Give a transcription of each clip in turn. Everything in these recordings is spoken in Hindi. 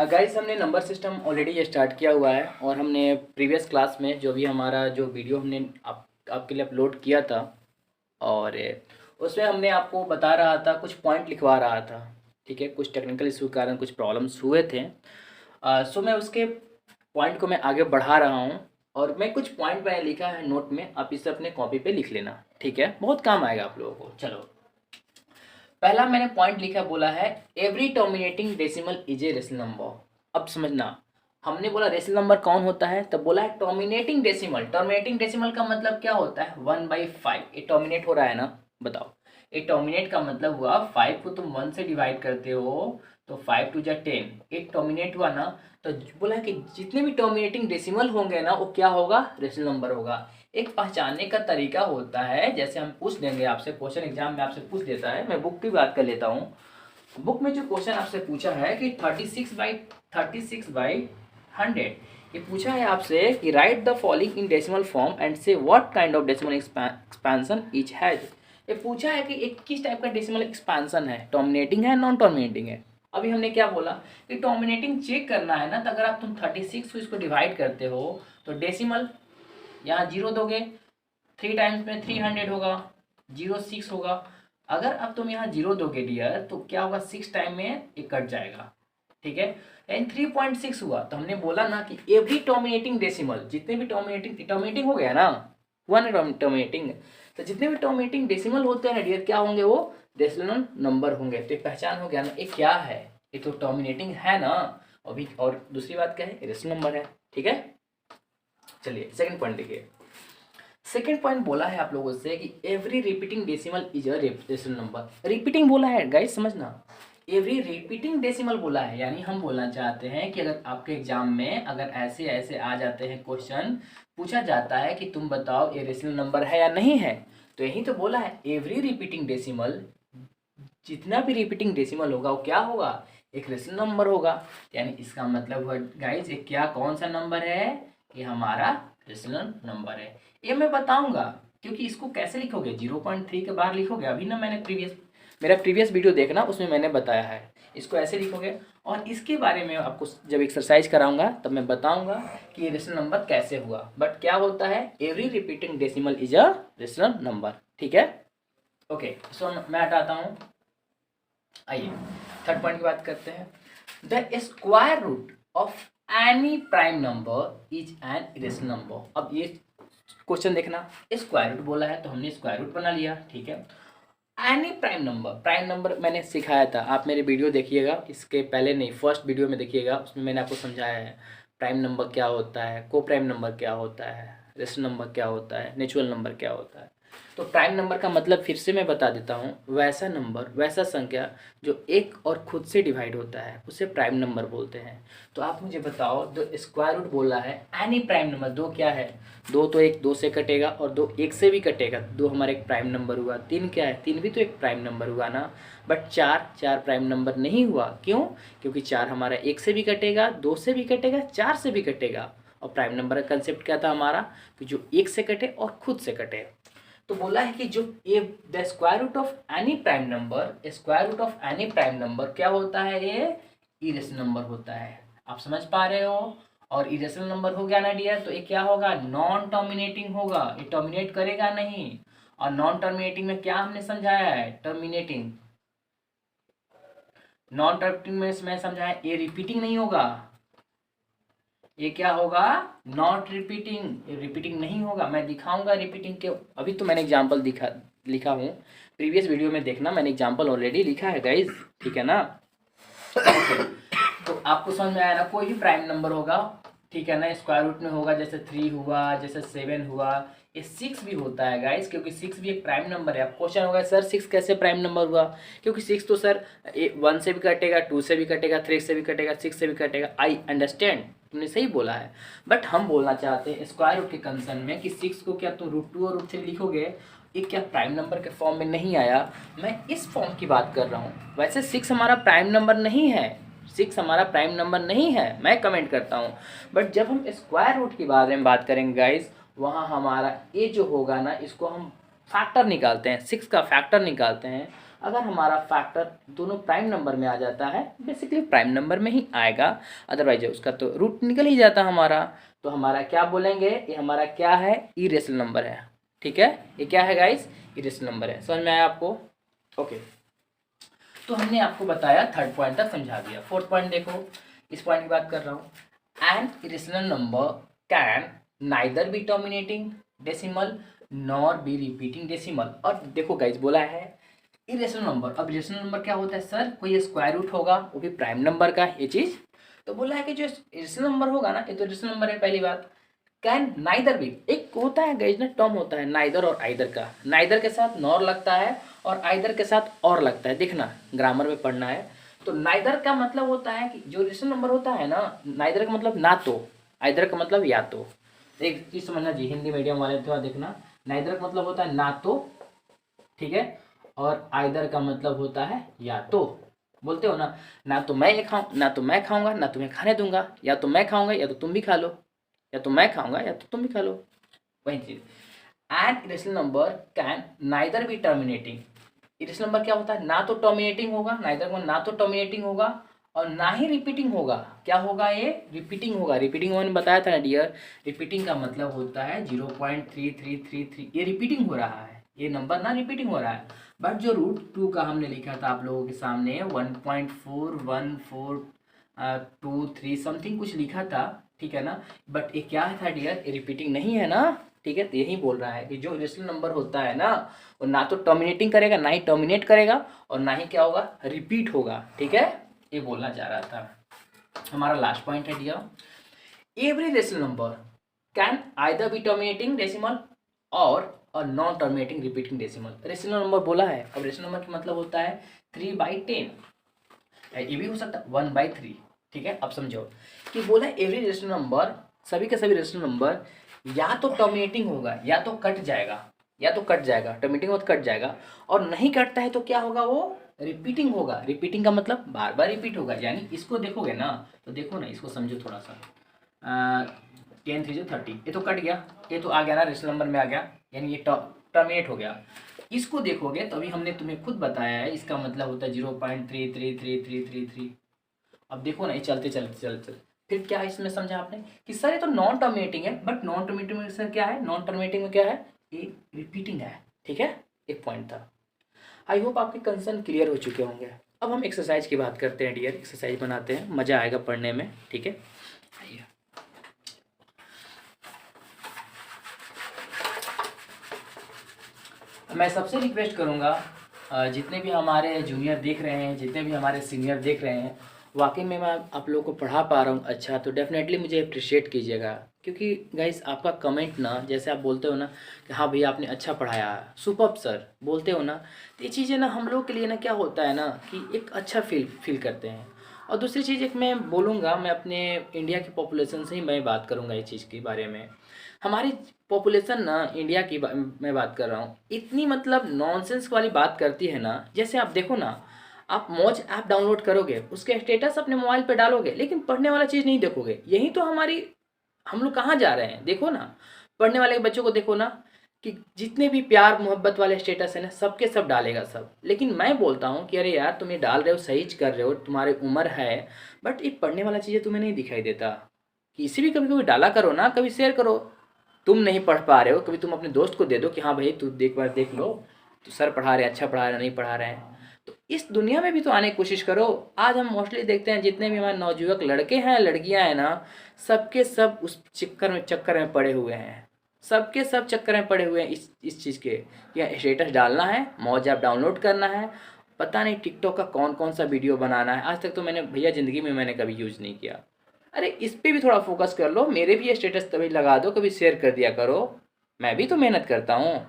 गाइस हमने नंबर सिस्टम ऑलरेडी स्टार्ट किया हुआ है और हमने प्रीवियस क्लास में जो भी हमारा जो वीडियो हमने आपके लिए अपलोड किया था और उसमें हमने आपको बता रहा था, कुछ पॉइंट लिखवा रहा था। ठीक है, कुछ टेक्निकल इशू के कारण कुछ प्रॉब्लम्स हुए थे। सो मैं उसके पॉइंट को मैं आगे बढ़ा रहा हूँ और मैं कुछ पॉइंट मैंने लिखा है नोट में, आप इसे अपने कॉपी पे लिख लेना। ठीक है, बहुत काम आएगा आप लोगों को। चलो, पहला मैंने पॉइंट लिखा, बोला है every terminating decimal is a rational number. अब समझना, हमने बोला रेशनल नंबर कौन होता है, तब बोला है टर्मिनेटिंग डेसिमल। टर्मिनेटिंग डेसिमल का मतलब क्या होता है, 1/5। ये टर्मिनेट हो रहा है ना, बताओ। ये टर्मिनेट का मतलब हुआ 5 को तुम 1 से डिवाइड करते हो तो 5 2 जा 10, एक टर्मिनेट हुआ ना। तो बोला कि जितने भी टर्मिनेटिंग डेसिमल होंगे ना, वो क्या होगा, रेशनल नंबर होगा। एक पहचानने का तरीका होता है, जैसे हम पूछ देंगे आपसे, क्वेश्चन एग्जाम में आपसे पूछ देता है। मैं बुक की बात कर लेता हूँ। बुक में जो क्वेश्चन आपसे पूछा है कि 36/100, ये पूछा है आपसे कि write the following in decimal form and say what kind of decimal expansion each has. ये पूछा है कि एक किस टाइप का डेसिमल एक्सपेंशन है, टर्मिनेटिंग है, नॉन टर्मिनेटिंग है। अभी हमने क्या बोला कि टर्मिनेटिंग चेक करना है ना, तो अगर आप तुम 36 को इसको डिवाइड करते हो तो डेसिमल यहाँ 0 दोगे, 3 टाइम्स में 300 होगा, 06 होगा। अगर अब तुम यहाँ 0 दोगे डियर, तो क्या होगा, 6 टाइम में ये कट जाएगा। ठीक है, एंड 3.6 हुआ। तो हमने बोला ना कि एवरी टर्मिनेटिंग डेसिमल, जितने भी टर्मिनेटिंग हो गया ना, हुआ ना टर्मिनेटिंग, तो जितने भी टर्मिनेटिंग डेसिमल होते हैं डियर, क्या होंगे, वो रेशनल नंबर होंगे। तो ये पहचान हो गया ना, ये क्या है, ये तो टर्मिनेटिंग है ना। अभी और दूसरी बात क्या है, रेशनल नंबर है। ठीक है, चलिए सेकंड पॉइंट देखिए। सेकेंड पॉइंट बोला है आप लोगों से कि every repeating decimal is a rational number. Repeating बोला है गाइस, समझना, एवरी रिपीटिंग डेसिमल बोला है। यानी हम बोलना चाहते हैं कि अगर आपके एग्जाम में अगर ऐसे ऐसे आ जाते हैं क्वेश्चन, पूछा जाता है कि तुम बताओ ये रेशनल नंबर है या नहीं है, तो यही तो बोला है एवरी रिपीटिंग डेसिमल, जितना भी रिपीटिंग डेसिमल होगा वो क्या होगा, एक रेशनल नंबर होगा। यानी इसका मतलब हुआ गाइस, ये क्या कौन सा नंबर है, ये हमारा रेशनल नंबर है। ये मैं बताऊंगा, क्योंकि इसको कैसे लिखोगे, 0.3 के बाहर लिखोगे। अभी ना मैंने मेरा प्रीवियस वीडियो देखना, उसमें मैंने बताया है इसको ऐसे लिखोगे। और इसके बारे में आपको जब एक्सरसाइज कराऊंगा तब मैं बताऊंगा कि ये रेशनल नंबर कैसे हुआ। बट क्या होता है, every repeating decimal is a rational number. ठीक है, ओके। सो मैं हटाता हूँ। आइए थर्ड पॉइंट की बात करते हैं। The square root of any prime number is an irrational number. अब ये क्वेश्चन देखना, स्क्वायर रूट बोला है तो हमने स्क्वायर रूट बना लिया। ठीक है, एनी प्राइम नंबर मैंने सिखाया था, आप मेरे वीडियो देखिएगा, इसके पहले नहीं, फर्स्ट वीडियो में देखिएगा, उसमें मैंने आपको समझाया है प्राइम नंबर क्या होता है, को प्राइम नंबर क्या होता है, रेशनल नंबर क्या होता है, नेचुरल नंबर क्या होता है। तो प्राइम नंबर का मतलब फिर से मैं बता देता हूँ, वैसा नंबर, वैसा संख्या जो एक और खुद से डिवाइड होता है उसे प्राइम नंबर बोलते हैं। तो आप मुझे बताओ, दो स्क्वायर रूट बोला है एनी प्राइम नंबर, दो क्या है, दो तो एक दो से कटेगा और दो एक से भी कटेगा, दो हमारा एक प्राइम नंबर हुआ। तीन क्या है, तीन भी तो एक प्राइम नंबर हुआ ना। बट चार प्राइम नंबर नहीं हुआ, क्यों, क्योंकि चार हमारा एक से भी कटेगा, दो से भी कटेगा, चार से भी कटेगा। और प्राइम नंबर का कंसेप्ट क्या था हमारा, कि जो एक से कटे और खुद से कटे। तो बोला है कि जो a the square root of any prime number, square root of any prime number क्या होता है, ये इरेशनल नंबर होता है। आप समझ पा रहे हो। और इरेशनल नंबर हो गया ना डियर, तो ये क्या होगा, नॉन टर्मिनेटिंग होगा, ये टर्मिनेट करेगा नहीं। और नॉन टर्मिनेटिंग में क्या हमने समझाया है, टर्मिनेटिंग, नॉन टर्मिनेटिंग में मैं समझाया ये रिपीटिंग नहीं होगा, ये क्या होगा, नॉट रिपीटिंग, ये रिपीटिंग नहीं होगा। मैं दिखाऊंगा रिपीटिंग के, अभी तो मैंने एग्जांपल लिखा हूँ, प्रीवियस वीडियो में देखना, मैंने एग्जांपल ऑलरेडी लिखा है गाइज। ठीक है ना, तो आपको समझ में आया ना, कोई भी प्राइम नंबर होगा, ठीक है ना, स्क्वायर रूट में होगा, जैसे 3 हुआ, जैसे 7 हुआ, ये 6 भी होता है गाइस, क्योंकि 6 भी एक प्राइम नंबर है। अब क्वेश्चन होगा सर 6 कैसे प्राइम नंबर हुआ, क्योंकि 6 तो सर 1 से भी कटेगा, 2 से भी कटेगा, 3 से भी कटेगा, 6 से भी कटेगा। आई अंडरस्टैंड, तुमने सही बोला है। बट हम बोलना चाहते हैं स्क्वायर रूट के कंसर्न में कि 6 को क्या तुम √2 और √3 लिखोगे, ये क्या प्राइम नंबर के फॉर्म में नहीं आया। मैं इस फॉर्म की बात कर रहा हूँ। वैसे 6 हमारा प्राइम नंबर नहीं है, 6 हमारा प्राइम नंबर नहीं है, मैं कमेंट करता हूँ। बट जब हम स्क्वायर रूट के बारे में बात करेंगे गाइस, वहाँ हमारा ये जो होगा ना, इसको हम फैक्टर निकालते हैं, 6 का फैक्टर निकालते हैं, अगर हमारा फैक्टर दोनों प्राइम नंबर में आ जाता है, बेसिकली प्राइम नंबर में ही आएगा, अदरवाइज उसका तो रूट निकल ही जाता हमारा। तो हमारा क्या बोलेंगे, ये हमारा क्या है, इरेशनल नंबर है। ठीक है, ये क्या है गाइस, इरेशनल नंबर है। समझ में आया आपको? ओके, तो हमने आपको बताया, थर्ड पॉइंट तक समझा दिया। फोर्थ पॉइंट देखो, इस पॉइंट की बात कर रहा हूँ। N irrational number can neither be terminating decimal nor be repeating decimal. और देखो गाइस, बोला है इरेशनल नंबर। अब इरेशनल नंबर क्या होता है सर, कोई स्क्वायर रूट होगा, वो भी प्राइम नंबर का, ये चीज़ तो बोला है कि जो इरेशनल नंबर होगा ना, ये तो इरेशनल नंबर है पहली बात। कैन नाइदर भी, एक होता है गाइस ना टर्म होता है नाइदर और आइदर का, नाइदर के साथ नॉर लगता है और आइदर के साथ और लगता है, देखना ग्रामर में पढ़ना है। तो नाइदर का मतलब होता है कि जो रेशनल नंबर होता है ना, नाइदर का मतलब ना तो, आइदर का मतलब या तो। एक चीज समझना जी, हिंदी मीडियम वाले थोड़ा देखना, नाइदर का मतलब होता है ना तो, ठीक है, और आइदर का मतलब होता है या तो। बोलते हो ना, ना तो मैं ये खाऊं, ना तो मैं खाऊंगा, ना तुम्हें खाने दूंगा, या तो मैं खाऊंगा या तो तुम भी खा लो, या तो मैं खाऊंगा या तो तुम भी खा लो, वही चीज। N irrational number can neither be terminating. Irrational number क्या होता है, ना तो टर्मिनेटिंग होगा, नाइदर ना तो टर्मिनेटिंग होगा और ना ही रिपीटिंग होगा। क्या होगा ये, रिपीटिंग होगा। रिपीटिंग मैंने बताया था ना डियर, रिपीटिंग का मतलब होता है 0.3333, ये रिपीटिंग हो रहा है, ये नंबर ना रिपीटिंग हो रहा है। बट जो √2 का हमने लिखा था आप लोगों के सामने 1.41423 समथिंग कुछ लिखा था, ठीक है ना, बट ये क्या था डियर, ये रिपीटिंग नहीं है ना, ठीक है। तो यही बोल रहा है कि जो इरेशनल नंबर होता है ना, वो ना तो टर्मिनेटिंग करेगा, ना ही टर्मिनेट करेगा, और ना ही क्या होगा, रिपीट होगा, ठीक है। ये बोलना चाह रहा था। हमारा लास्ट पॉइंट है dear, every rational number can either be terminating decimal और non terminating repeating decimal. Rational number बोला है, अब रेशनल नंबर का मतलब होता है 3/10, ये भी हो सकता है 1/3, ठीक है। अब समझो कि बोला एवरी रेशनल नंबर, सभी के सभी रेशनल नंबर या तो टर्मिनेटिंग होगा या तो कट जाएगा, या तो कट जाएगा, टर्मिनेटिंग होगा तो कट जाएगा, और नहीं कटता है तो क्या होगा, वो रिपीटिंग होगा। रिपीटिंग का मतलब बार बार रिपीट होगा, यानी इसको देखोगे ना, तो देखो ना, इसको समझो थोड़ा सा। 10 3 30, ये तो कट गया, ये तो आ गया ना, रेशनल नंबर में आ गया, यानी ये टर्मिनेट हो गया। इसको देखोगे तो अभी हमने तुम्हें खुद बताया है, इसका मतलब होता है 0.333333। अब देखो ना, ये चलते चलते चलते चलते फिर क्या इसमें समझा आपने कि सर ये तो नॉन टर्मिनेटिंग है, बट नॉन टर्मिनेटिंग में सर क्या है, नॉन टर्मिनेटिंग में क्या है, ये रिपीटिंग है, ठीक है। एक पॉइंट था। आई होप आपके कंसर्न क्लियर हो चुके होंगे। अब हम एक्सरसाइज की बात करते हैं डियर, एक्सरसाइज बनाते हैं, मज़ा आएगा पढ़ने में, ठीक है। आइए, मैं सबसे रिक्वेस्ट करूँगा, जितने भी हमारे जूनियर देख रहे हैं, जितने भी हमारे सीनियर देख रहे हैं, वाकई में मैं आप लोगों को पढ़ा पा रहा हूँ अच्छा, तो डेफिनेटली मुझे अप्रिशिएट कीजिएगा। क्योंकि गाइस आपका कमेंट ना, जैसे आप बोलते हो ना कि हाँ भैया आपने अच्छा पढ़ाया, सुपर्ब सर बोलते हो ना, तो ये चीज़ें ना हम लोग के लिए ना क्या होता है ना कि एक अच्छा फील करते हैं। और दूसरी चीज़ एक मैं बोलूँगा, मैं अपने इंडिया की पॉपुलेशन से ही मैं बात करूँगा इस चीज़ के बारे में। हमारी पॉपुलेशन ना, इंडिया की मैं बात कर रहा हूँ, इतनी मतलब नॉनसेंस वाली बात करती है ना। जैसे आप देखो ना, आप मौज ऐप डाउनलोड करोगे, उसके स्टेटस अपने मोबाइल पे डालोगे, लेकिन पढ़ने वाला चीज़ नहीं देखोगे। यही तो हमारी, हम लोग कहाँ जा रहे हैं, देखो ना, पढ़ने वाले बच्चों को देखो ना, कि जितने भी प्यार मोहब्बत वाले स्टेटस है ना, सबके सब डालेगा सब। लेकिन मैं बोलता हूँ कि अरे यार तुम ये डाल रहे हो, सही कर रहे हो, तुम्हारी उम्र है, बट ये पढ़ने वाला चीज़ें तुम्हें नहीं दिखाई देता। किसी भी कभी कभी डाला करो ना, कभी शेयर करो। तुम नहीं पढ़ पा रहे हो, कभी तुम अपने दोस्त को दे दो कि हाँ भाई तू देख, बार देख लो, तो सर पढ़ा रहे हैं, अच्छा पढ़ा रहे हैं, नहीं पढ़ा रहे हैं, तो इस दुनिया में भी तो आने की कोशिश करो। आज हम मोस्टली देखते हैं जितने भी हमारे नवयुवक लड़के हैं लड़कियां हैं ना, सबके सब उस चक्कर में पड़े हुए हैं, सबके सब चक्कर में पड़े हुए हैं इस चीज़ के, या स्टेटस डालना है, मौज ऐप डाउनलोड करना है, पता नहीं टिकटॉक का कौन कौन सा वीडियो बनाना है। आज तक तो मैंने भैया ज़िंदगी में मैंने कभी यूज़ नहीं किया। अरे इस पे भी थोड़ा फोकस कर लो, मेरे भी स्टेटस कभी लगा दो, कभी शेयर कर दिया करो, मैं भी तो मेहनत करता हूँ।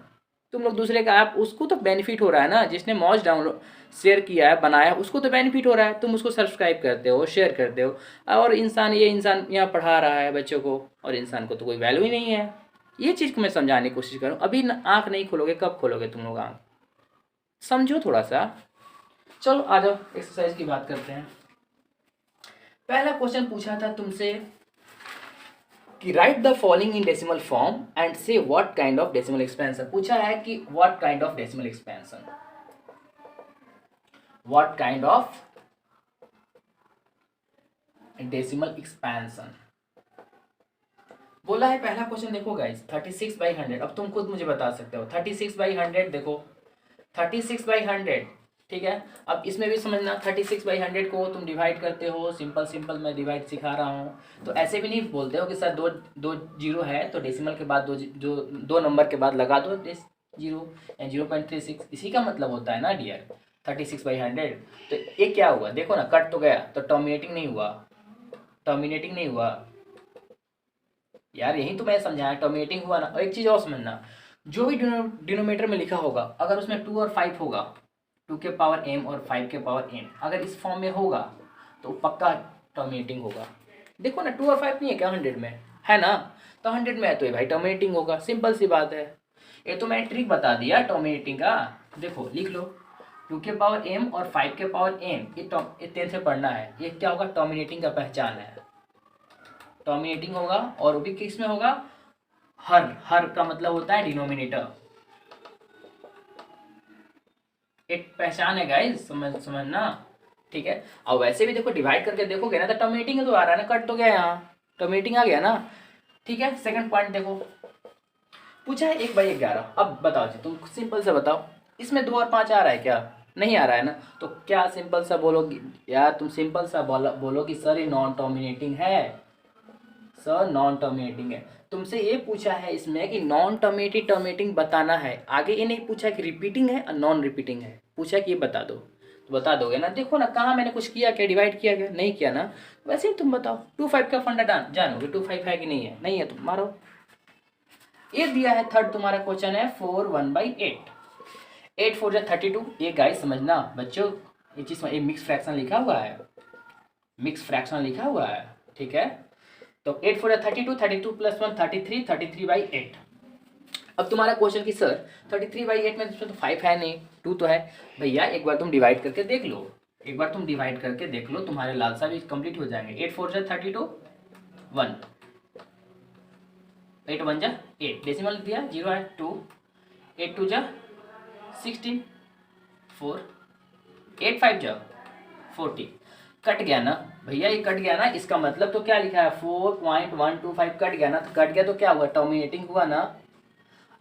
तुम लोग दूसरे का ऐप, उसको तो बेनिफिट हो रहा है ना, जिसने मौज डाउनलोड शेयर किया है, बनाया, उसको तो बेनिफिट हो रहा है, तुम उसको सब्सक्राइब करते हो, शेयर करते हो, और ये इंसान यहाँ पढ़ा रहा है बच्चों को, और इंसान को तो कोई वैल्यू ही नहीं है। ये चीज़ को मैं समझाने की कोशिश करूँ। अभी आँख नहीं खोलोगे, कब खोलोगे तुम लोग आँख, समझो थोड़ा सा। चलो आ जाओ, एक्सरसाइज की बात करते हैं। पहला क्वेश्चन पूछा था तुमसे कि write the following in decimal form and say what kind of decimal expansion. पूछा है कि what kind of decimal expansion. What kind of decimal expansion बोला है। पहला क्वेश्चन देखो गाइस 36/100। अब तुम खुद मुझे बता सकते हो 36/100 देखो 36/100 ठीक है। अब इसमें भी समझना 36/100 को तुम डिवाइड करते हो, सिंपल सिंपल मैं डिवाइड सिखा रहा हूँ। तो ऐसे भी नहीं बोलते हो कि सर दो दो जीरो है तो डेसिमल के बाद दो नंबर के बाद लगा दो जीरो या 0.36, इसी का मतलब होता है ना डियर 36/100। तो ये क्या हुआ देखो ना, कट तो गया तो टर्मिनेटिंग नहीं हुआ, टर्मिनेटिंग नहीं हुआ यार, यही तो मैं समझाया, टर्मिनेटिंग हुआ ना। और एक चीज़ और समझना, जो भी डिनोमीटर में लिखा होगा अगर उसमें 2 और 5 होगा, 2 के पावर m और 5 के पावर n अगर इस फॉर्म में होगा तो पक्का टर्मिनेटिंग होगा। देखो ना 2 और 5 नहीं है क्या 100 में, है ना, तो 100 में है तो ये भाई टर्मिनेटिंग होगा, सिंपल सी बात है। ये तो मैंने ट्रिक बता दिया टर्मिनेटिंग का। देखो लिख लो 2 के पावर m और 5 के पावर n, ये 10 से पढ़ना है, ये क्या होगा टर्मिनेटिंग का पहचान है, टर्मिनेटिंग होगा। और वो भी किस में होगा, हर का मतलब होता है डिनोमिनेटर, एक पहचान है गाइस, समझना ठीक है। और वैसे भी देखो डिवाइड करके देखोगे ना तो टर्मिनेटिंग तो आ रहा है ना, कट तो गया यहाँ, टर्मिनेटिंग आ गया ना, ठीक है। सेकंड पॉइंट देखो पूछा है 1/11। अब बताओ जी तुम सिंपल से बताओ, इसमें 2 और 5 आ रहा है क्या, नहीं आ रहा है ना, तो क्या सिंपल सा बोलोगी यार, तुम सिंपल सा बोलो कि सर ये नॉन टर्मिनेटिंग है, सर नॉन टर्मिनेटिंग है। तुमसे ये पूछा है इसमें कि नॉन टर्मिनेटिंग बताना है, आगे ये नहीं पूछा कि रिपीटिंग है और नॉन रिपीटिंग है, पूछा कि ये बता दो, तो बता दोगे ना। देखो ना कहाँ मैंने कुछ किया क्या, डिवाइड किया क्या, नहीं किया ना। वैसे ही तुम बताओ 2/5 का फंडा जानोगे 2/5 है कि नहीं है, नहीं है तो मारो। ये दिया है थर्ड तुम्हारा क्वेश्चन है 4 1/8, 8 4 32। ये गाइस समझना बच्चों, ये चीज़ ये मिक्स फ्रैक्शन लिखा हुआ है, मिक्स फ्रैक्शन लिखा हुआ है, ठीक है। तो 8 4 32, 32 + 1 33, 33/8। अब तुम्हारा क्वेश्चन कि सर 33/8 में इसमें तो 5 है नहीं, 2 तो है। भैया एक बार तुम डिवाइड करके देख लो, एक बार तुम डिवाइड करके देख लो, तुम्हारे लालसा भी कंप्लीट हो जाएंगे। 8 4 32, 1, 8 1 8, डेसिमल दिया 0 है 2, 8 2 16, 4, 8 5 40, कट गया ना भैया, ये कट गया ना, इसका मतलब तो क्या लिखा है 4.125 कट गया ना, तो कट गया तो क्या हुआ टर्मिनेटिंग हुआ ना।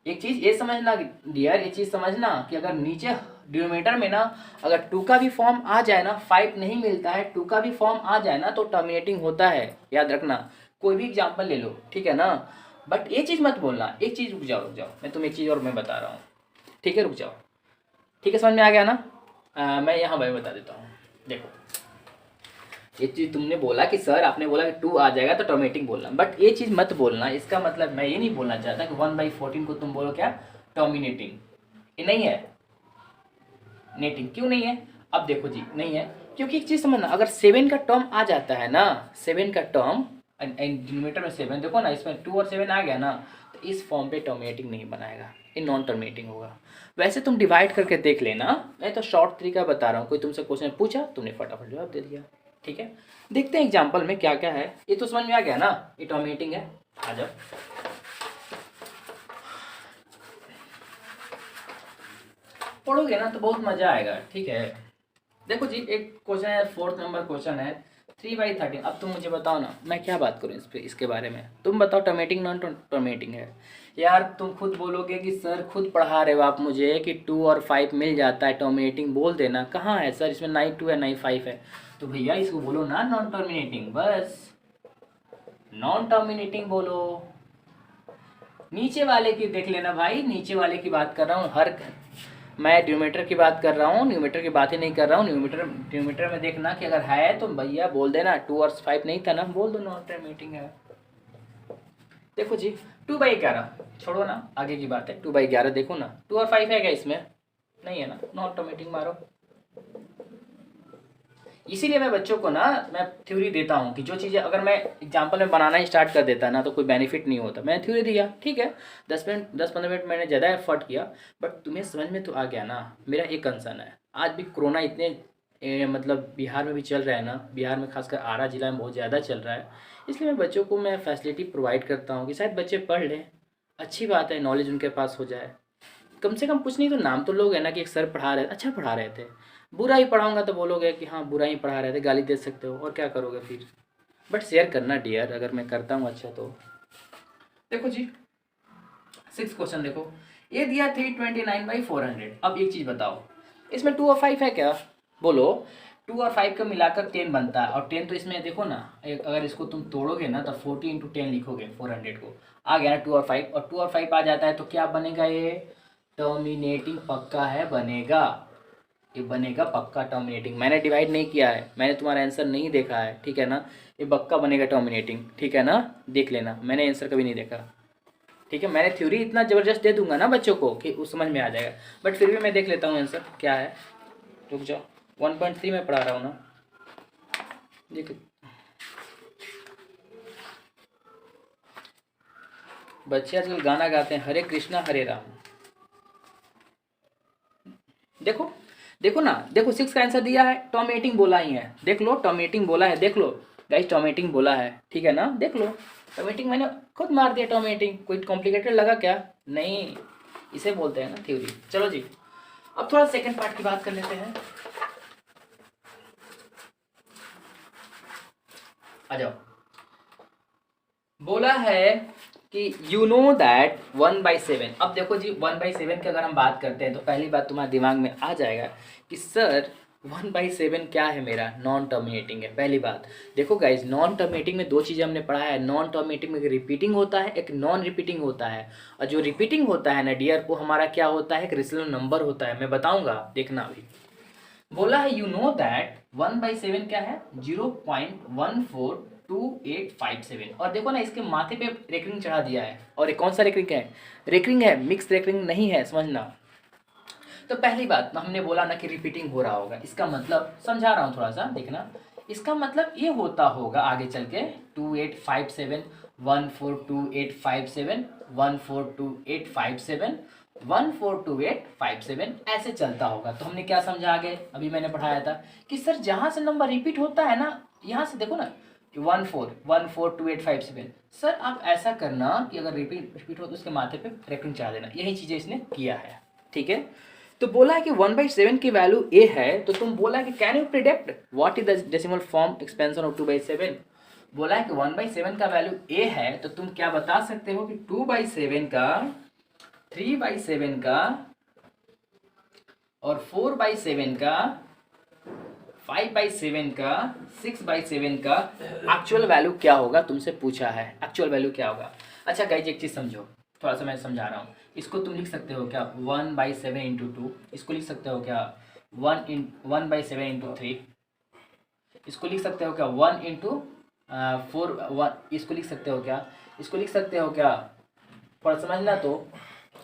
एक चीज़ ये समझना डियर, ये चीज़ समझना कि अगर नीचे डिनोमिनेटर में ना अगर 2 का भी फॉर्म आ जाए ना, 5 नहीं मिलता है, 2 का भी फॉर्म आ जाए ना तो टर्मिनेटिंग होता है, याद रखना। कोई भी एग्जाम्पल ले लो ठीक है ना, बट ये चीज़ मत बोलना, एक चीज़ रुक जाओ, मैं तुम्हें एक चीज़ और मैं बता रहा हूँ, ठीक है रुक जाओ, ठीक है समझ में आ गया ना। मैं यहाँ भाई बता देता हूँ। देखो ये चीज़ तुमने बोला कि सर आपने बोला कि 2 आ जाएगा तो टर्मिनेटिंग बोलना, बट ये चीज़ मत बोलना, इसका मतलब मैं ये नहीं बोलना चाहता कि 1/14 को तुम बोलो क्या टर्मिनेटिंग, ये नहीं है नेटिंग, क्यों नहीं है। अब देखो जी नहीं है क्योंकि एक चीज़ समझना, अगर 7 का टर्म आ जाता है ना, 7 का टर्म डिनोमिनेटर में 7 देखो ना, इसमें 2 और 7 आ गया ना, तो इस फॉर्म पे टर्मिनेटिंग नहीं बनाएगा, ये नॉन टर्मिनेटिंग होगा। वैसे तुम डिवाइड करके देख लेना, मैं तो शॉर्ट तरीका बता रहा हूँ, कोई तुमसे क्वेश्चन पूछा तुमने फटाफट जवाब दे दिया, ठीक है। देखते हैं एग्जाम्पल में क्या क्या है, ये तो समझ में आ गया ना, ये टर्मिनेटिंग है। आ जाओ पढ़ोगे ना तो बहुत मज़ा आएगा, ठीक है। देखो जी एक क्वेश्चन है, 4th नंबर क्वेश्चन है 3/13। अब तुम मुझे बताओ ना मैं क्या बात करूँ इस पे, इसके बारे में तुम बताओ टर्मिनेटिंग नॉन टर्मिनेटिंग है। यार तुम खुद बोलोगे कि सर खुद पढ़ा रहे हो आप मुझे कि 2 और 5 मिल जाता है टर्मिनेटिंग, बोल देना कहाँ है सर, इसमें ना ही 2 है ना ही 5 है, तो भैया इसको बोलो ना नॉन टर्मिनेटिंग, बस नॉन टर्मिनेटिंग बोलो। नीचे वाले की देख लेना भाई, नीचे वाले की बात कर रहा हूँ, मैं डिनोमिनेटर की बात कर रहा हूँ, न्यूमिनेटर की बात ही नहीं कर रहा हूँ। न्यूमिनेटर में देखना कि अगर है तो भैया बोल देना, 2 और 5 नहीं था ना, बोल दो नॉन टर्मिनेटिंग है। देखो जी 2/11 छोड़ो ना, आगे की बात है, 2/11 देखो ना, 2 और 5 है क्या इसमें, नहीं है ना, नॉन टर्मिनेटिंग मारो। इसीलिए मैं बच्चों को ना मैं थ्योरी देता हूँ कि जो चीज़ें अगर मैं एग्जाम्पल में बनाना ही स्टार्ट कर देता ना तो कोई बेनिफिट नहीं होता। मैंने थ्योरी दिया ठीक है, 10-15 मिनट मैंने ज़्यादा एफर्ट किया, बट तुम्हें समझ में तो आ गया ना। मेरा एक कंसर्न है, आज भी कोरोना इतने मतलब बिहार में भी चल रहा है ना, बिहार में खासकर आरा जिला में बहुत ज़्यादा चल रहा है, इसलिए मैं बच्चों को मैं फैसिलिटी प्रोवाइड करता हूँ कि शायद बच्चे पढ़ लें, अच्छी बात है, नॉलेज उनके पास हो जाए। कम से कम कुछ नहीं तो नाम तो लोगे ना कि एक सर पढ़ा रहे, अच्छा पढ़ा रहे थे। बुरा ही पढ़ाऊंगा तो बोलोगे कि हाँ बुरा ही पढ़ा रहे थे, गाली दे सकते हो, और क्या करोगे फिर। बट शेयर करना डियर, अगर मैं करता हूँ अच्छा तो। देखो जी 6 क्वेश्चन देखो, ये दिया 329/400। अब एक चीज़ बताओ, इसमें 2 और 5 है क्या, बोलो। 2 और 5 का मिलाकर 10 बनता है, और 10 तो इसमें देखो ना, अगर इसको तुम तोड़ोगे ना तो 40 × 10 लिखोगे, 400 को आ गया ना 2 और 5, और 2 और 5 आ जाता है तो क्या बनेगा, ये टर्मिनेटिंग पक्का है, बनेगा, ये बनेगा पक्का टर्मिनेटिंग। मैंने डिवाइड नहीं किया है, मैंने तुम्हारा आंसर नहीं देखा है, ठीक है ना, ये पक्का बनेगा टर्मिनेटिंग, ठीक है ना, देख लेना, मैंने आंसर कभी नहीं देखा, ठीक है। मैंने थ्योरी इतना ज़बरदस्त दे दूंगा ना बच्चों को कि उस समझ में आ जाएगा, बट फिर भी मैं देख लेता हूँ आंसर क्या है। रुक जाओ, 1.3 में पढ़ा रहा हूँ ना, देख। बच्चे आजकल गाना गाते हैं, हरे कृष्णा हरे राम। देखो देखो ना, देखो 6 का आंसर दिया है, टॉमेटिंग बोला ही है, देख लो टॉमेटिंग बोला है, देख लो गाइस, टॉमेटिंग बोला है, ठीक है ना, देख लो टॉमेटिंग, मैंने खुद मार दिया टॉमेटिंग, कोई कॉम्प्लिकेटेड लगा क्या, नहीं, इसे बोलते हैं ना थ्योरी। चलो जी, अब थोड़ा सेकंड पार्ट की बात कर लेते हैं, आ जाओ। बोला है कि यू नो दैट 1/7। अब देखो जी 1/7 की अगर हम बात करते हैं तो पहली बात तुम्हारे दिमाग में आ जाएगा कि सर 1/7 क्या है, मेरा नॉन टर्मिनेटिंग है। पहली बात देखो गाइज, नॉन टर्मिनेटिंग में 2 चीज़ें हमने पढ़ा है, नॉन टर्मिनेटिंग में एक रिपीटिंग होता है, एक नॉन रिपीटिंग होता है। और जो रिपीटिंग होता है ना डियर, वो हमारा क्या होता है, एक रेशनल नंबर होता है, मैं बताऊंगा, देखना अभी। बोला है यू नो दैट 1/7 क्या है, 0.142857। और देखो ना इसके माथे पे रेकरिंग चढ़ा दिया है, और ये कौन सा रेकरिंग है, रेकरिंग है, मिक्स रेकरिंग नहीं है, समझना। तो पहली बात हमने बोला ना कि रिपीटिंग हो रहा होगा, इसका मतलब समझा रहा हूँ थोड़ा सा, देखना। इसका मतलब ये होता होगा आगे चल के 2857 142857 142857 142857 ऐसे चलता होगा। तो हमने क्या समझा आगे, अभी मैंने पढ़ाया था कि सर जहाँ से नंबर रिपीट होता है ना, यहाँ से देखो ना 142857, सर आप ऐसा करना कि अगर रिपीट हो तो उसके माथे पे रेकरिंग चढ़ा देना, यही चीज़ें इसने किया है, ठीक है। तो बोला है कि 1/7 की वैल्यू ए है, तो तुम बोला है कि can you predict what is the decimal form expansion of 2/7। बोला है कि 1/7 का वैल्यू ए है, तो तुम क्या बता सकते हो कि 2/7 का, 3/7 का, और 4/7 का, 5/7 का, 6/7 का एक्चुअल वैल्यू क्या होगा, तुमसे पूछा है एक्चुअल वैल्यू क्या होगा। अच्छा गाइज एक चीज़ समझो, थोड़ा सा मैं समझा रहा हूँ, इसको तुम लिख सकते हो क्या 1/7 × 2, इसको लिख सकते हो क्या 1/7 × 3, इसको लिख सकते हो क्या 1 × 4 1, इसको लिख सकते हो क्या, इसको लिख सकते हो क्या, थोड़ा समझना तो,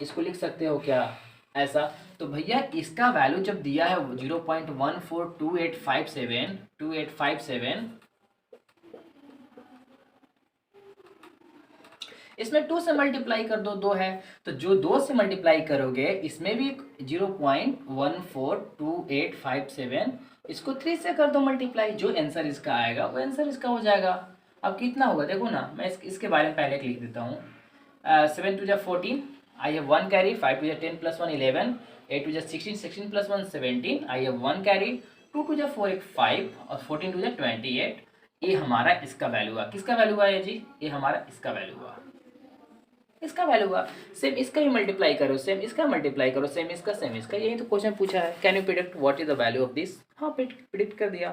इसको लिख सकते हो क्या ऐसा। तो भैया इसका वैल्यू जब दिया है 0.142857 इसमें 2 से मल्टीप्लाई कर दो, 2 है तो जो 2 से मल्टीप्लाई करोगे इसमें भी 0.142857, इसको 3 से कर दो मल्टीप्लाई, जो आंसर इसका आएगा वो आंसर इसका हो जाएगा। अब कितना होगा देखो ना, मैं इसके बारे में पहले लिख देता हूँ। 7 2 14, I have 1 carry, 5 2 10 plus 1 11, 8 2 16, 16 plus 1 17, I have 1 carry, 2 2 4 5 और 14 2 28। ये हमारा इसका वैल्यू हुआ, किसका वैल्यू हुआ ये जी, ये हमारा इसका वैल्यू हुआ, इसका वैल्यू हुआ। सेम इसका भी मल्टीप्लाई करो, सेम इसका मल्टीप्लाई करो, सेम इसका, यही तो क्वेश्चन पूछा है, can you predict what is the value of this. हाँ प्रिडिक्ट कर दिया,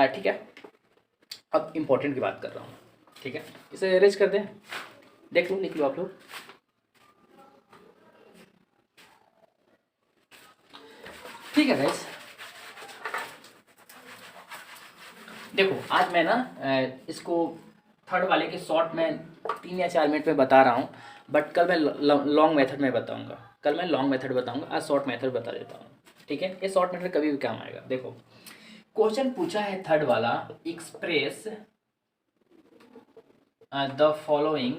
ठीक है। अब इंपॉर्टेंट की बात कर रहा हूँ, ठीक है, इसे अरेंज कर दें, देख लो लिख लो आप लोग। ठीक है गाइस, देखो आज मैं ना इसको थर्ड वाले के शॉर्ट में 3 या 4 मिनट में बता रहा हूँ, बट कल मैं लॉन्ग मेथड में बताऊँगा, कल मैं लॉन्ग मेथड बताऊँगा, आज शॉर्ट मेथड बता देता हूँ, ठीक है। ये शॉर्ट मेथड कभी भी काम आएगा। देखो क्वेश्चन पूछा है थर्ड वाला, express the following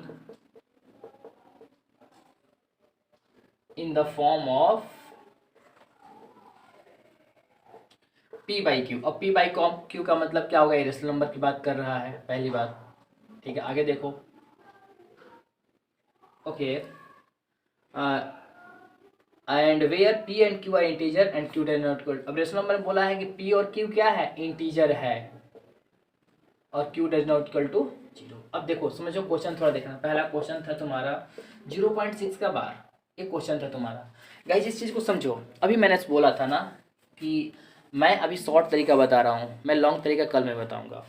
in the form of P/Q। अब P/Q का मतलब क्या होगा, रेशनल नंबर की बात कर रहा है, पहली बात, ठीक है। आगे देखो, okay and where P and Q are integer and Q does not equal. अब रेशनल नंबर में बोला है कि पी और क्यू क्या है, इंटीजर है, और Q does not equal to 0। अब देखो समझो क्वेश्चन थोड़ा देखना। पहला क्वेश्चन था तुम्हारा 0.6 का बार, एक क्वेश्चन था तुम्हारा। गाइस इस चीज़ को समझो। अभी मैंने बोला था ना कि मैं अभी शॉर्ट तरीका बता रहा हूँ, मैं लॉन्ग तरीका कल मैं बताऊँगा।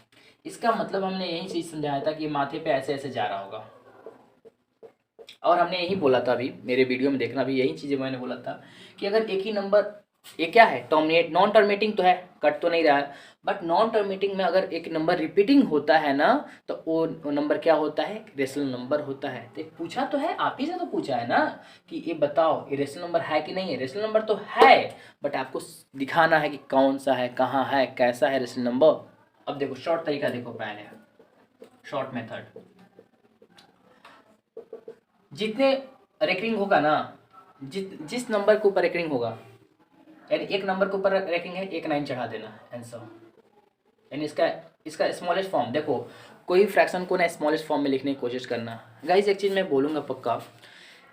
इसका मतलब हमने यही चीज़ समझाया था कि माथे पे ऐसे ऐसे जा रहा होगा, और हमने यही बोला था अभी मेरे वीडियो में देखना, अभी यही चीज़ें मैंने बोला था कि अगर एक ही नंबर, ये क्या है टर्मिनेट, नॉन टर्मिनेटिंग तो है, कट तो नहीं रहा है, बट नॉन टर्मिनेटिंग में अगर एक नंबर रिपीटिंग होता है ना तो वो नंबर क्या होता है, रेशनल नंबर होता है। तो पूछा तो है, आप ही से तो पूछा है ना कि ये बताओ ये रेशनल नंबर है कि नहीं है। रेशनल नंबर तो है, बट आपको दिखाना है कि कौन सा है, कहाँ है, कैसा है रेशनल नंबर। अब देखो शॉर्ट तरीका देखो, पहले शॉर्ट मेथड, जितने रेकरिंग होगा ना, जिस नंबर के ऊपर रेकरिंग होगा, यानी एक नंबर के ऊपर रेकरिंग है, एक 9 चढ़ा देना आंसर। यानी इसका स्मॉलेस्ट फॉर्म देखो, कोई फ्रैक्शन को ना स्मॉलेस्ट फॉर्म में लिखने की कोशिश करना। गाइस एक चीज़ मैं बोलूँगा पक्का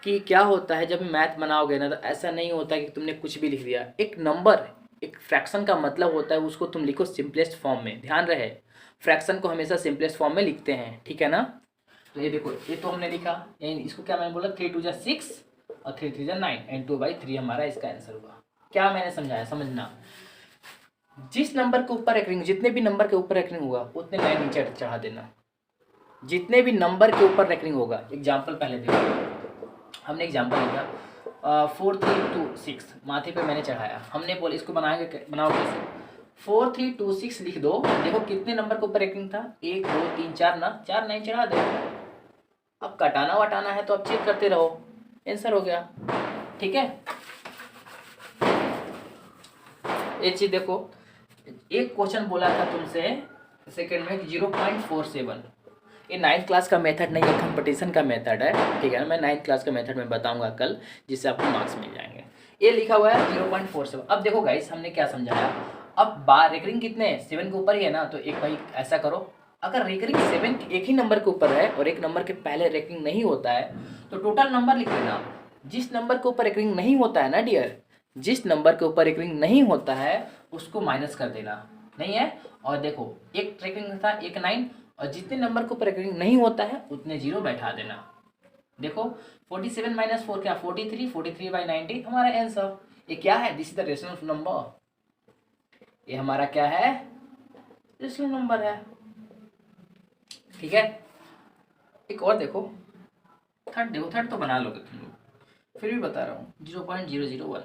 कि क्या होता है जब मैथ बनाओगे ना, तो ऐसा नहीं होता कि तुमने कुछ भी लिख दिया। एक नंबर, एक फ्रैक्शन का मतलब होता है उसको तुम लिखो सिंपलेस्ट फॉर्म में। ध्यान रहे, फ्रैक्शन को हमेशा सिंपलेस्ट फॉर्म में लिखते हैं, ठीक है ना। तो ये देखो, ये तो हमने लिखा, यानी इसको क्या मैंने बोला, 3 2 6 और 3 3 9 एंड 2/3 हमारा इसका आंसर हुआ। क्या मैंने समझाया, समझना। जिस नंबर के ऊपर रेकरिंग, जितने भी नंबर के ऊपर रेकरिंग होगा उतने 9 नीचे चढ़ा देना। जितने भी नंबर के ऊपर रेकरिंग होगा, एग्जाम्पल पहले देखो, हमने एग्जाम्पल लिखा 4 3 2 6, माथे पे मैंने चढ़ाया। हमने बोले इसको बनाएंगे, बनाओ कैसे, 4 3 2 6 लिख दो। देखो कितने नंबर के ऊपर रेकरिंग था, 1 2 3 4 ना, 4 9 चढ़ा दो। अब कटाना वटाना है तो अब चेक करते रहो, आंसर हो गया, ठीक है। एक चीज देखो, एक क्वेश्चन बोला था तुमसे सेकंड में 0.47, ये 9th क्लास का मेथड नहीं है, कंपटीशन का मेथड है, ठीक है ना। मैं 9th क्लास का मेथड में बताऊंगा कल, जिससे आपको मार्क्स मिल जाएंगे। ये लिखा हुआ है 0.47। अब देखो गाइस हमने क्या समझाया, अब बार रेकरिंग कितने हैं, 7 के ऊपर ही है ना, तो एक भाई ऐसा करो, अगर रेकरिंग 7 एक ही नंबर के ऊपर है और एक नंबर के पहले रेकरिंग नहीं होता है तो टोटल नंबर लिख लेना। जिस नंबर के ऊपर रेकरिंग नहीं होता है ना डियर, जिस नंबर के ऊपर रेकरिंग नहीं होता है उसको माइनस कर देना, नहीं है। और देखो एक रेकरिंग था, एक 9, और जितने नंबर के ऊपर रेकरिंग नहीं होता है उतने 0 बैठा देना। देखो 47 - 4 क्या, 43, 43/90 हमारा आंसर। ये क्या है, this is the rational number, ये हमारा क्या है, रेशनल नंबर है, ठीक है। एक और देखो, थर्ड देखो, थर्ड तो बना लोगे तुम लोग, फिर भी बता रहा हूँ 0.001।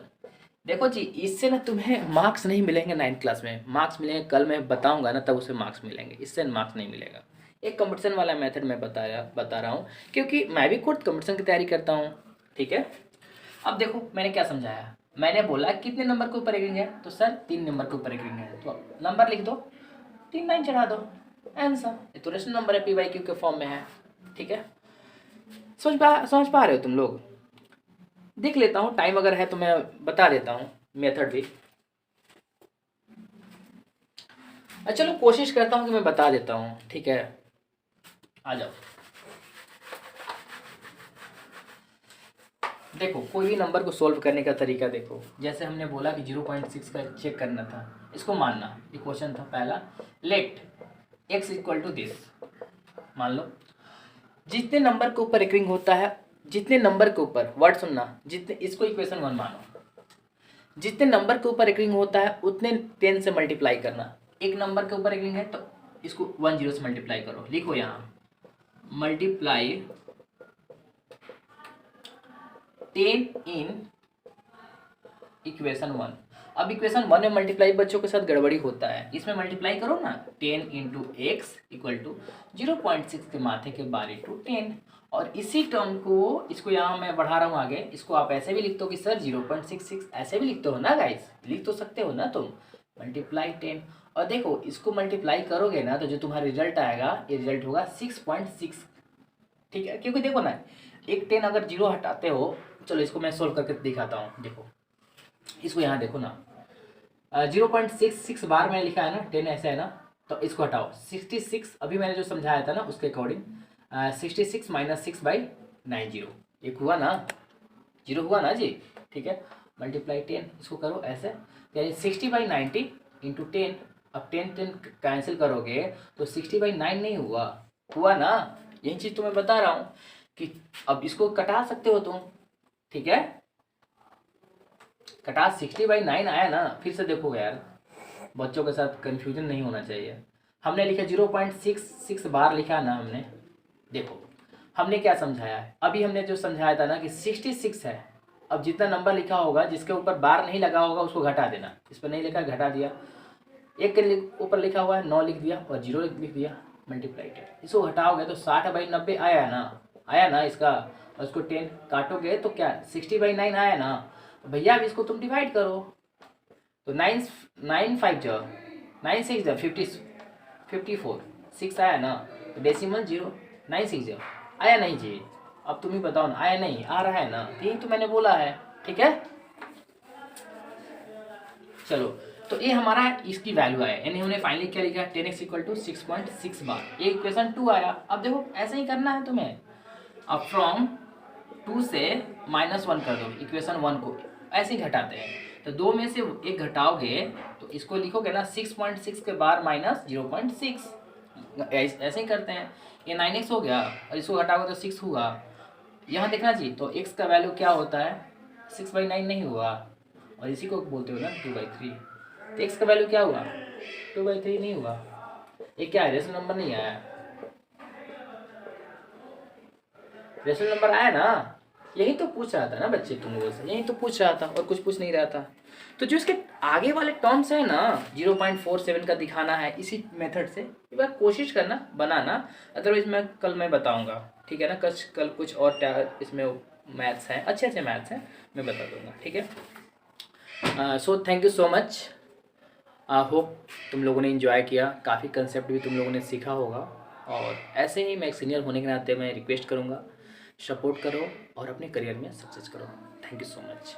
देखो जी, इससे ना तुम्हें मार्क्स नहीं मिलेंगे 9th क्लास में, मार्क्स मिलेंगे कल मैं बताऊंगा ना, तब उसे मार्क्स मिलेंगे, इससे मार्क्स नहीं मिलेगा। एक कंपटीशन वाला मेथड मैं बता रहा हूँ, क्योंकि मैं भी खुद कंपटीशन की तैयारी करता हूँ, ठीक है। अब देखो मैंने क्या समझाया, मैंने बोला कितने नंबर के ऊपर रेकरिंग है, तो सर 3 नंबर के ऊपर रेकरिंग है, तो नंबर लिख दो, 3 9 चढ़ा दो, आंसर। ये तो रेशनल नंबर है, P/Q के फॉर्म में है, ठीक है। समझ पा रहे हो तुम लोग। देख लेता हूँ, टाइम अगर है तो मैं बता देता हूँ मेथड भी। चलो कोशिश करता हूँ कि मैं बता देता हूँ, ठीक है। आ जाओ, देखो कोई भी नंबर को सोल्व करने का तरीका देखो, जैसे हमने बोला कि 0.6 का चेक करना था, इसको मानना, ये क्वेश्चन था पहला, let x equal to this. मान लो जितने नंबर के ऊपर रेकरिंग होता है, जितने नंबर के ऊपर, वर्ड सुनना, जितने, इसको इक्वेशन 1 मानो, जितने नंबर के ऊपर रेकरिंग होता है उतने 10 से मल्टीप्लाई करना। एक नंबर के ऊपर रेकरिंग है तो इसको 1 0 से मल्टीप्लाई करो, लिखो यहाँ मल्टीप्लाई 10 इन इक्वेशन 1। अब इक्वेशन 1 में मल्टीप्लाई बच्चों के साथ गड़बड़ी होता है, इसमें मल्टीप्लाई करो ना, 10 इंटू एक्स इक्वल टू 0.6 के माथे के बार इंटू 10। और इसी टर्म को, इसको यहाँ मैं बढ़ा रहा हूँ आगे, इसको आप ऐसे भी लिखते हो कि सर 0.66, ऐसे भी लिखते हो ना गाइस, लिख तो सकते हो ना तुम, मल्टीप्लाई 10। और देखो इसको मल्टीप्लाई करोगे ना तो जो तुम्हारा रिजल्ट आएगा, ये रिजल्ट होगा 6.6, ठीक है। क्योंकि देखो ना, एक 10 अगर 0 हटाते हो, चलो इसको मैं सोल्व करके दिखाता हूँ। देखो इसको यहाँ देखो ना, 0.66 बार मैंने लिखा है ना, 10 ऐसा है ना, तो इसको हटाओ 66, अभी मैंने जो समझाया था ना उसके अकॉर्डिंग 66 - 6/90, एक हुआ ना। जीरो हुआ ना जी, ठीक है। मल्टीप्लाई 10, इसको करो ऐसे, यानी 60/90 इंटू 10। अब 10 कैंसिल करोगे तो 60/9 नहीं हुआ, हुआ ना। यही चीज़ तो मैं बता रहा हूँ कि अब इसको कटा सकते हो तुम, ठीक है। कटा 60/9 आया ना, फिर से देखोगे यार, बच्चों के साथ कंफ्यूजन नहीं होना चाहिए। हमने लिखा 0.66 बार लिखा ना हमने, देखो हमने क्या समझाया है, अभी हमने जो समझाया था ना कि 66 है। अब जितना नंबर लिखा होगा जिसके ऊपर बार नहीं लगा होगा उसको घटा देना, इस पर नहीं लिखा घटा दिया। एक के ऊपर लिखा हुआ है 9 लिख दिया और 0 लिख दिया, मल्टीप्लाई 10। इसको घटाओगे तो 60/90 आया ना, आया ना इसका। और इसको 10 काटोगे तो क्या 60/9 आया ना। तो भैया अब इसको तुम डिवाइड करो, तो 54 6 आया ना, तो डेसिमल 0 960 आया नहीं जी। अब तुम ही बताओ ना, आया नहीं आ रहा है ना, यही तो मैंने बोला है, ठीक है। चलो, तो ये हमारा इसकी वैल्यू आया, यानी हमने फाइनली क्या लिखा, 10x = 6.6 बार। ये इक्वेशन 2 आया। अब देखो ऐसे ही करना है तुम्हें, अब फ्रॉम 2 से -1 कर दो इक्वेशन 1 को, ऐसे ही घटाते हैं। तो 2 में से एक घटाओगे तो इसको लिखोगे ना 6.6 के बार -0.6, ऐसे ही करते हैं। ये 9x हो गया और इसको घटाओगे तो 6 हुआ। यहाँ देखना जी, तो x का वैल्यू क्या होता है, 6/9 नहीं हुआ, और इसी को बोलते हो ना 2/3। तो x का वैल्यू क्या हुआ, 2/3 नहीं हुआ। ये क्या है, रेशनल नंबर नहीं आया, रेशनल नंबर आया ना। यही तो पूछ रहा था ना बच्चे तुम लोगों से, यही तो पूछ रहा था और कुछ पूछ नहीं रहा था। तो जो इसके आगे वाले टर्म्स है ना 0.47 का दिखाना है इसी मेथड से, एक बार कोशिश करना बनाना, अदरवाइज मैं बताऊंगा, ठीक है ना। कल कुछ और इसमें मैथ्स हैं, अच्छे अच्छे मैथ्स हैं, मैं बता दूंगा, ठीक है। So thank you so much. Hope तुम लोगों ने एंजॉय किया, काफ़ी कंसेप्ट भी तुम लोगों ने सीखा होगा। और ऐसे ही मैं एक सीनियर होने के नाते मैं रिक्वेस्ट करूँगा, सपोर्ट करो और अपने करियर में सक्सेस करो। Thank you so much.